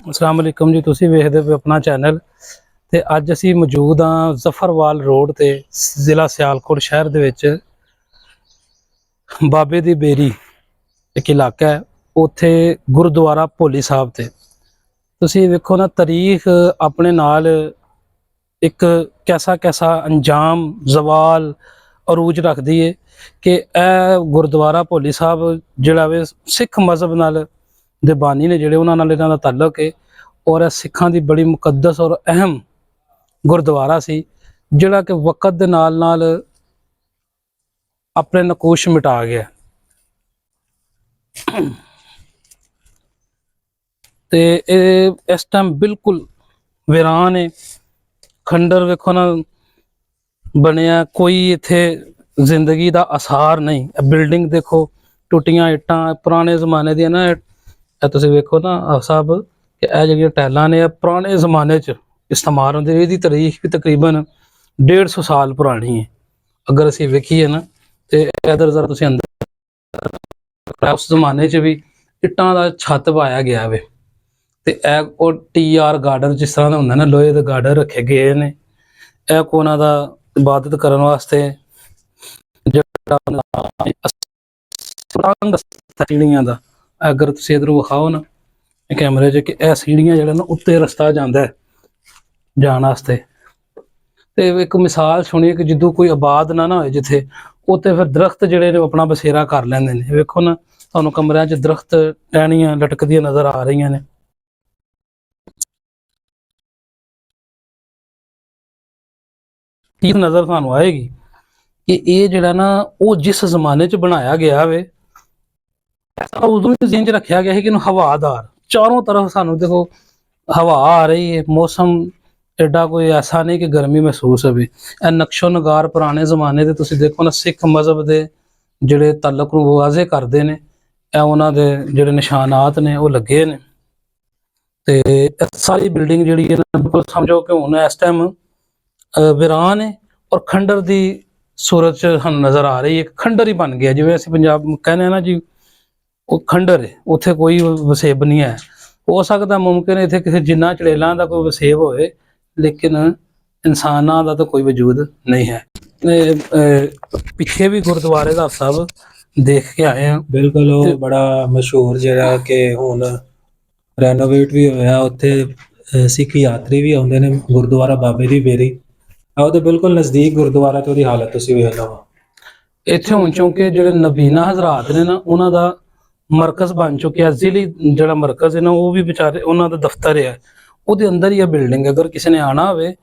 अस्सलाम वालेकुम जी। तुसी वेखदे पे अपना चैनल ते अज असी मौजूद हाँ जफरवाल रोड ते जिला सियालकोट शहर दे विच बाबे दी बेरी एक इलाका है, उत्थे गुरुद्वारा भोली साहब ते तुसी वेखो ना तारीख अपने नाल एक कैसा कैसा अंजाम जवाल अरूज रखदी है कि यह गुरुद्वारा भोली साहब जिहड़ा वे सिख मजहब नाल दे बानी ने जिहड़े उन्हां नाल इन्हां दा ताल्लुक है और यह सिखां दी बड़ी मुकद्दस और अहम गुरुद्वारा सी जिहड़ा कि वक़्त दे नाल नाल अपने नकूश मिटा गया। ते इस टाइम बिल्कुल वीरान है, खंडर वेखो ना बनिया, कोई इत्थे जिंदगी दा आसार नहीं। बिल्डिंग देखो टुटियां इट्टां पुराने जमाने दी ना, तुसीं वेखो ना साहब कि यह जिहड़ियां टैलां ने पुराने जमाने च इस्तेमाल होंदी, इहदी तारीख भी तकरीबन 150 साल पुरानी है। अगर असीं वेखीए ना ते इधर जरा तुसीं अंदर उस जमाने च भी इट्टां दा छत पाया गया वे ते TR गार्डर जिस तरह दा हुंदा ना, लोहे दे गार्डर रखे गए ने कोना दा इबादत करन वास्ते सीढ़ियां दा। अगर तुसीं इधरों विखाओ ना कैमरे च कि सीढ़ियां जिहड़ा ना उत्ते रस्ता जांदा है जाण वास्ते। ते एक मिसाल सुनिए कि जिद्दों कोई आबाद ना होए जिथे उत्ते फिर दरख्त जिहड़े ने अपना बसेरा कर लैंदे ने। वेखो ना तुहानूं कमरिਆਂ च दरख्त टहनियां लटकदियां नज़र आ रही ने। चीज़ नज़र तुहानूं आएगी कि ये जिहड़ा ना वो जिस जमाने च बनाया गया वे ऐसा उदों भी ज़हन च रखा गया है कि हवादार चारों तरफ सानूं देखो हवा आ रही है, मौसम एडा कोई ऐसा नहीं कि गर्मी महसूस होवे। नक्शो नगार पुराने जमाने दे तुसीं देखो ना सिख मजहब दे जिहड़े तलक नूं वाज़े करदे ने, उन्हां दे जिहड़े निशानात ने वो लगे ने। ते सारी बिल्डिंग जिहड़ी है ना बिल्कुल समझो कि हुण इस टाइम वीरान है और खंडर दी सूरत च सानूं नज़र आ रही है। खंडर ही बन गया, जिवें असीं पंजाब कहने ना जी वो खंडर है, उत्थे कोई वसेब नहीं है। हो सकदा मुमकिन है इत्थे किसी जिन्ना चड़ेलां दा कोई वसेब होए, लेकिन इंसानां दा तो कोई वजूद नहीं है। पिछे भी गुरुद्वारे दा सब देख के आए हैं। बिल्कुल वो बड़ा मशहूर जिहड़ा कि हुण ਰੈਨੋਵੇਟ ਵੀ ਹੋਇਆ। ਉੱਥੇ ਸਿੱਖ ਯਾਤਰੀ ਵੀ ਆਉਂਦੇ ਨੇ ਗੁਰਦੁਆਰਾ ਬਾਬੇ ਦੀ ਬੇਰੀ। ਉਹਦੇ ਬਿਲਕੁਲ ਨਜ਼ਦੀਕ ਗੁਰਦੁਆਰਾ ਤੇ ਉਹਦੀ ਹਾਲਤ ਤੁਸੀਂ ਵੇਖ ਲਓ। ਇੱਥੇ ਹੁਣ ਚੌਂਕੇ ਜਿਹੜੇ ਨਬੀਨਾ ਹਜ਼ਰਾਤ ਨੇ ਨਾ ਉਹਨਾਂ ਦਾ ਮਰਕਜ਼ ਬਣ ਚੁੱਕਿਆ। ਜ਼ਿਲ੍ਹੀ ਜਿਹੜਾ ਮਰਕਜ਼ ਹੈ ਨਾ ਉਹ ਵੀ ਵਿਚਾਰੇ ਉਹਨਾਂ ਦਾ ਦਫ਼ਤਰ ਹੈ, ਉਹਦੇ ਅੰਦਰ ਹੀ ਇਹ ਬਿਲਡਿੰਗ। ਅਗਰ ਕਿਸੇ ਨੇ ਆਣਾ ਹੋਵੇ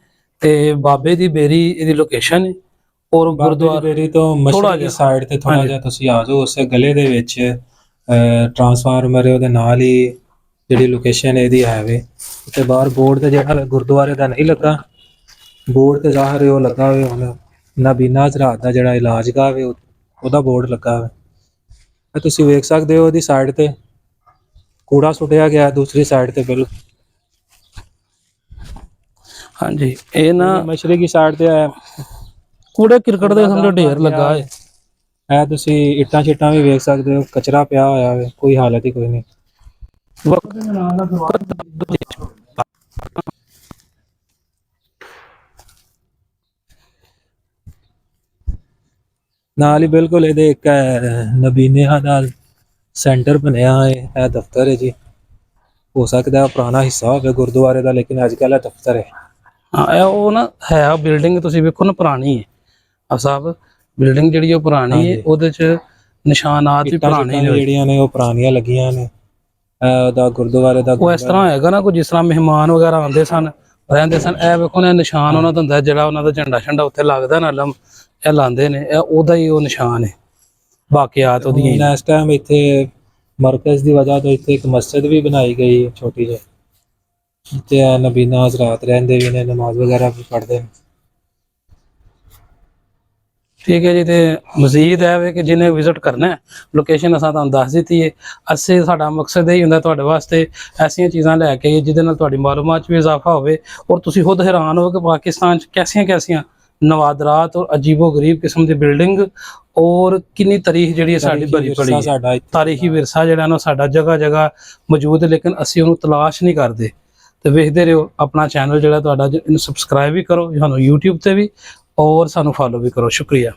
ਤੇ ਬਾਬੇ ਦੀ ਬੇਰੀ ਇਹਦੀ ਲੋਕੇਸ਼ਨ ਹੈ। ਔਰ ਗੁਰਦੁਆਰਾ ਬੇਰੀ ਤੋਂ ਮਸ਼ਰਕੀ ਸਾਈਡ ਤੇ ਥੋੜਾ ਜਿਹਾ ਤੁਸੀਂ ਆ ਜਾਓ, ਉਸੇ ਗਲੇ ਦੇ ਵਿੱਚ ਟਰਾਂਸਫਾਰਮਰ ਹੈ, ਉਹਦੇ ਨਾਲ ਹੀ ਜਿਹੜੀ ਲੋਕੇਸ਼ਨ ਇਹਦੀ ਹੈ ਵੇ। ਤੇ ਬਾਹਰ ਬੋਰਡ ਤੇ ਜਿਹੜਾ ਗੁਰਦੁਆਰੇ ਦਾ ਨਹੀਂ ਲੱਗਾ, ਬੋਰਡ ਤੇ ਜ਼ਾਹਰ ਉਹ ਲੱਗਾ ਹੋਵੇ ਹੁਣ ਨਾਬੀਨਾ ਹਜ਼ਰਾਤ ਦਾ ਜਿਹੜਾ ਇਲਾਜਗਾਹ ਵੇ ਉਹਦਾ ਬੋਰਡ ਲੱਗਾ ਹੋਵੇ। ਤੁਸੀਂ ਵੇਖ ਸਕਦੇ ਹੋ ਉਹਦੀ ਸਾਈਡ ਤੇ ਕੂੜਾ ਸੁੱਟਿਆ ਗਿਆ ਦੂਸਰੀ ਸਾਈਡ ਤੇ ਬਿਲਕੁਲ। ਹਾਂਜੀ ਇਹ ਨਾ ਮਸ਼ਰਕੀ ਸਾਈਡ ਤੇ ਕੂੜੇ ਕਿਰਕਟ ਦੇ ਸਮਝੋ ਢੇਰ ਲੱਗਾ ਹੈ। ਇਹ ਤੁਸੀਂ ਇੱਟਾਂ ਛਿੱਟਾਂ ਵੀ ਵੇਖ ਸਕਦੇ ਹੋ, ਕਚਰਾ ਪਿਆ ਹੋਇਆ ਵੇ, ਕੋਈ ਹਾਲਤ ਹੀ ਕੋਈ ਨਹੀਂ। ਨਾਲ ਹੀ ਬਿਲਕੁਲ ਇਹਦੇ ਇੱਕ ਨਬੀਨਿਆਂ ਦਾ ਸੈਂਟਰ ਬਣਿਆ ਹੈ, ਇਹ ਦਫ਼ਤਰ ਹੈ ਜੀ। ਹੋ ਸਕਦਾ ਪੁਰਾਣਾ ਹਿੱਸਾ ਹੋਵੇ ਗੁਰਦੁਆਰੇ ਦਾ, ਲੇਕਿਨ ਅੱਜ ਕੱਲ੍ਹ ਇਹ ਦਫ਼ਤਰ ਹੈ। ਹਾਂ ਇਹ ਉਹ ਨਾ ਹੈ ਬਿਲਡਿੰਗ ਤੁਸੀਂ ਵੇਖੋ ਨਾ ਪੁਰਾਣੀ ਹੈ। ਆ ਸਾਹਿਬ ਬਿਲਡਿੰਗ ਜਿਹੜੀ ਉਹ ਪੁਰਾਣੀ ਹੈ, ਉਹਦੇ ਚ ਨਿਸ਼ਾਨਾਤ ਵੀ ਪੁਰਾਣੇ ਨੇ ਜਿਹੜੀਆਂ ਨੇ ਉਹ ਪੁਰਾਣੀਆਂ ਲੱਗੀਆਂ ਨੇ। ਉਹਦਾ ਗੁਰਦੁਆਰੇ ਦਾ ਉਹ ਇਸ ਤਰ੍ਹਾਂ ਹੋਏਗਾ ਨਾ ਕੋਈ ਜਿਸ ਤਰ੍ਹਾਂ ਮਹਿਮਾਨ ਵਗੈਰਾ ਆਉਂਦੇ ਸਨ ਰਹਿੰਦੇ ਸਨ, ਇਹ ਵੇਖੋ ਨਾ ਨਿਸ਼ਾਨ ਉਹਨਾਂ ਦਾ ਹੁੰਦਾ ਜਿਹੜਾ ਉਹਨਾਂ ਦਾ ਝੰਡਾ ਛੰਡਾ ਉੱਥੇ ਲੱਗਦਾ ਨਾ ਲਮ ਇਹ ਲਾਉਂਦੇ ਨੇ, ਇਹ ਉਹਦਾ ਹੀ ਉਹ ਨਿਸ਼ਾਨ ਹੈ ਬਾਕਿਆਤ ਉਹਦੀਆਂ। ਇਸ ਟਾਈਮ ਇੱਥੇ ਮਰਕਜ਼ ਦੀ ਵਜ੍ਹਾ ਤੋਂ ਇੱਥੇ ਇੱਕ ਮਸਜਿਦ ਵੀ ਬਣਾਈ ਗਈ ਛੋਟੀ ਜਿਹੀ, ਜਿੱਥੇ ਨਬੀਨਾ ਹਜ਼ਰਾਤ ਰਹਿੰਦੇ ਵੀ ਨੇ, ਨਮਾਜ਼ ਵਗੈਰਾ ਵੀ ਪੜ੍ਹਦੇ ਨੇ। ठीक है जी। तो मजीद है कि जिन्हें विजिट करना है लोकेशन असां तुहानूं दस दी है। असें साडा मकसद यही हुंदा तुहाडे वास्ते ऐसियां चीज़ां लैके जिहदे नाल तुहाडी मालूमात च भी इजाफा होवे और तुसीं खुद हैरान हो कि पाकिस्तान च कैसियां कैसियां ਨਵਾਦਰਾਤ ਔਰ ਅਜੀਬੋ ਗਰੀਬ ਕਿਸਮ ਦੀ ਬਿਲਡਿੰਗ ਔਰ ਕਿੰਨੀ ਤਾਰੀਖ ਜਿਹੜੀ ਹੈ ਸਾਡੀ ਭਰੀ ਪੜੀ ਹੈ। ਸਾਡਾ ਇੱਥੇ ਤਾਰੀਖੀ ਵਿਰਸਾ ਜਿਹੜਾ ਨਾ ਸਾਡਾ ਜਗ੍ਹਾ ਜਗ੍ਹਾ ਮੌਜੂਦ ਹੈ, ਲੇਕਿਨ ਅਸੀਂ ਉਹਨੂੰ ਤਲਾਸ਼ ਨਹੀਂ ਕਰਦੇ। ਤੇ ਵੇਖਦੇ ਰਹੋ ਆਪਣਾ ਚੈਨਲ ਜਿਹੜਾ ਤੁਹਾਡਾ, ਇਹਨੂੰ ਸਬਸਕ੍ਰਾਈਬ ਵੀ ਕਰੋ ਸਾਨੂੰ YouTube ਤੇ ਵੀ, ਔਰ ਸਾਨੂੰ ਫੋਲੋ ਵੀ ਕਰੋ। ਸ਼ੁਕਰੀਆ।